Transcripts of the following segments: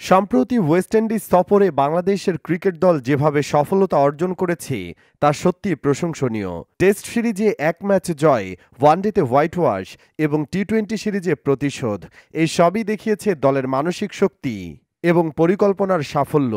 সম্প্রতি West Indies সফরে বাংলাদেশের ক্রিকেট দল যেভাবে সফলতা অর্জন করেছে তা সত্যি প্রশংসনীয়। টেস্ট সিরিজে এক ম্যাচ জয়, ওয়ানডেতে হোয়াইট ওয়াশ এবং টি-20 সিরিজে প্রতিশোধ, এই সবই দেখিয়েছে দলের মানসিক শক্তি এবং পরিকল্পনার সাফল্য।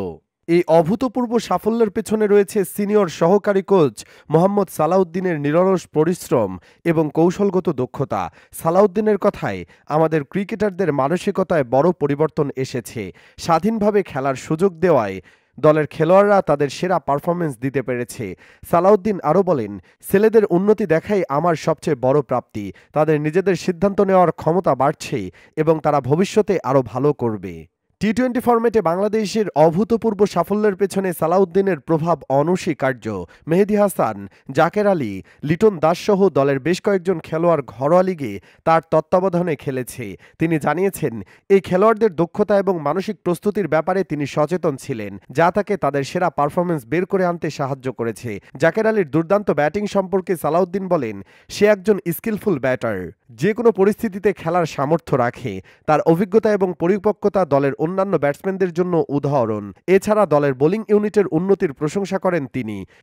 এই অভূতপূর্ব সাফল্যের পেছনে রয়েছে সিনিয়র সহকারী কোচ মোহাম্মদ সালাউদ্দিনের নিরলস পরিশ্রম এবং কৌশলগত দক্ষতা। সালাউদ্দিনের কথায়, আমাদের ক্রিকেটারদের মানসিকতায় বড় পরিবর্তন এসেছে। স্বাধীনভাবে খেলার সুযোগ দেওয়ায় দলের খেলোয়াড়রা তাদের সেরা পারফরমেন্স দিতে পেরেছে। সালাউদ্দিন আরও বলেন, ছেলেদের উন্নতি দেখাই আমার সবচেয়ে বড় প্রাপ্তি। তাদের নিজেদের সিদ্ধান্ত নেওয়ার ক্ষমতা বাড়ছে এবং তারা ভবিষ্যতে আরও ভালো করবে। টি-20 ফরম্যাটে বাংলাদেশের অভূতপূর্ব সাফল্যের পেছনে সালাউদ্দিনের প্রভাব অনস্বীকার্য। মেহেদী হাসান, জাকের আলী, লিটন দাস সহ দলের বেশ কয়েকজন খেলোয়াড় ঘরোয়া লিগে তার তত্ত্বাবধানে খেলেছে। তিনি জানিয়েছেন, এই খেলোয়াড়দের দক্ষতা এবং মানসিক প্রস্তুতির ব্যাপারে তিনি সচেতন ছিলেন, যা তাকে তাদের সেরা পারফরমেন্স বের করে আনতে সাহায্য করেছে। জাকের আলীর দুর্দান্ত ব্যাটিং সম্পর্কে সালাউদ্দিন বলেন, সে একজন স্কিলফুল ব্যাটার, যে কোনো পরিস্থিতিতে খেলার সামর্থ্য রাখে। তার অভিজ্ঞতা এবং পরিপক্কতা দলের অন্যান্য ব্যাটসম্যানদের জন্য উদাহরণ। এছাড়া দলের বোলিং ইউনিটের উন্নতির প্রশংসা করেন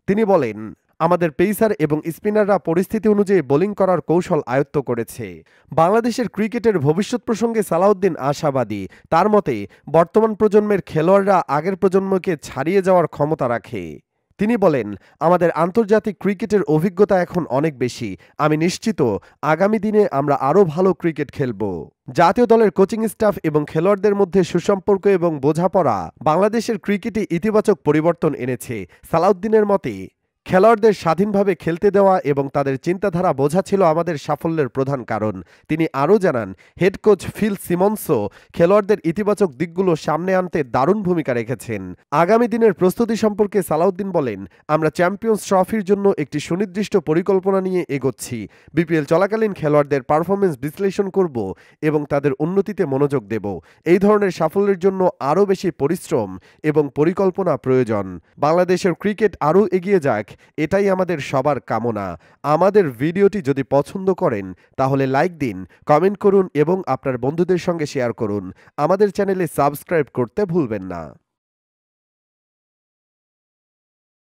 তিনি বলেন, আমাদের পেসার এবং স্পিনাররা পরিস্থিতি অনুযায়ী বোলিং করার কৌশল আয়ত্ত করেছে। বাংলাদেশের ক্রিকেটের ভবিষ্যৎ প্রসঙ্গে সালাউদ্দিন আশাবাদী। তার মতে, বর্তমান প্রজন্মের খেলোয়াড়রা আগের প্রজন্মকে ছাড়িয়ে যাওয়ার ক্ষমতা রাখে। তিনি বলেন, আমাদের আন্তর্জাতিক ক্রিকেটের অভিজ্ঞতা এখন অনেক বেশি। আমি নিশ্চিত আগামী দিনে আমরা আরও ভালো ক্রিকেট খেলব। জাতীয় দলের কোচিং স্টাফ এবং খেলোয়াড়দের মধ্যে সুসম্পর্ক এবং বোঝাপড়া বাংলাদেশের ক্রিকেটে ইতিবাচক পরিবর্তন এনেছে। সালাউদ্দিনের মতে, খেলোয়াড়দের স্বাধীনভাবে খেলতে দেওয়া এবং তাদের চিন্তাধারা বোঝা ছিল আমাদের সাফল্যের প্রধান কারণ। তিনি আরও জানান, হেড কোচ ফিল সিমন্সও খেলোয়াড়দের ইতিবাচক দিকগুলো সামনে আনতে দারুণ ভূমিকা রেখেছেন। আগামী দিনের প্রস্তুতি সম্পর্কে সালাউদ্দিন বলেন, আমরা চ্যাম্পিয়ন্স ট্রফির জন্য একটি সুনির্দিষ্ট পরিকল্পনা নিয়ে এগোচ্ছি। বিপিএল চলাকালীন খেলোয়াড়দের পারফরমেন্স বিশ্লেষণ করব এবং তাদের উন্নতিতে মনোযোগ দেব। এই ধরনের সাফল্যের জন্য আরও বেশি পরিশ্রম এবং পরিকল্পনা প্রয়োজন। বাংলাদেশের ক্রিকেট আরও এগিয়ে যাক, এটাই আমাদের সবার কামনা। আমাদের ভিডিওটি যদি পছন্দ করেন তাহলে লাইক দিন, কমেন্ট করুন এবং আপনার বন্ধুদের সঙ্গে শেয়ার করুন। আমাদের চ্যানেলে সাবস্ক্রাইব করতে ভুলবেন না।